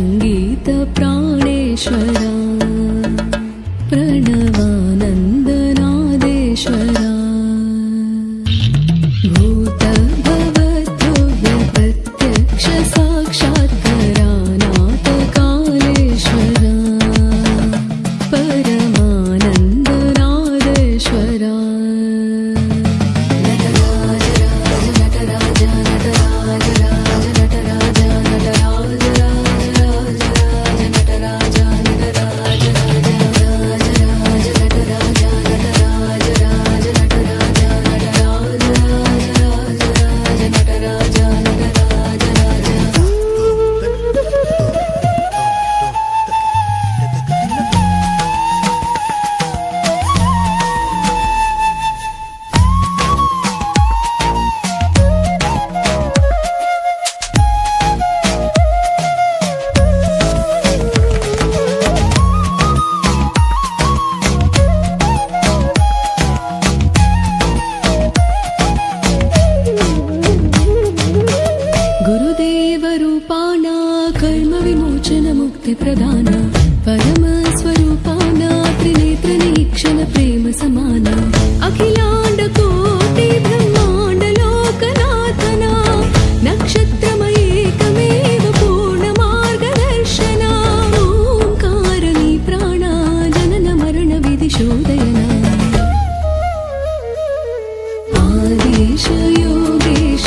संगीत प्राणेश्वरा प्रणवानन्दनादेश्वरा भूत भवद्भव्य प्रत्यक्ष साक्षात्करा नाथकालेश्वरा परमानन्दनादेश्वरा गुरुदेवरूपाणा कर्मविमोचनमुक्तिप्रदाना परमस्वरूपाणा त्रिनेत्रनीक्षण प्रेम समाना अखिलाण्डकोटि ब्रह्माण्डलोकनाथना नक्षत्रमयेकमेव पूर्णमार्गदर्शना ओङ्कारणी प्राणा जनन मरण विधिशोदयना आदेश योगेश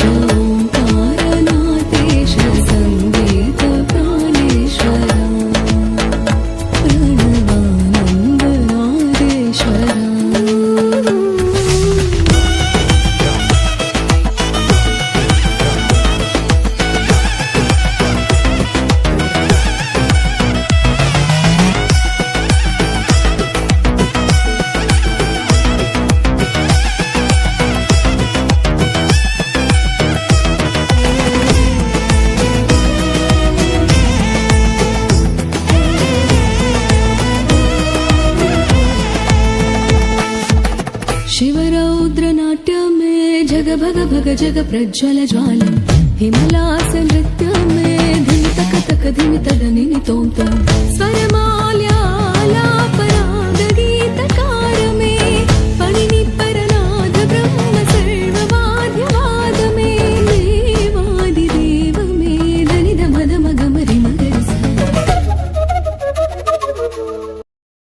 शिवरौद्रनाट्य में जग भग भग जग प्रज्वल ज्वाला हिमलास नृत्य में धिमि तक तक धिमि तद निनि तोम तोम स्वर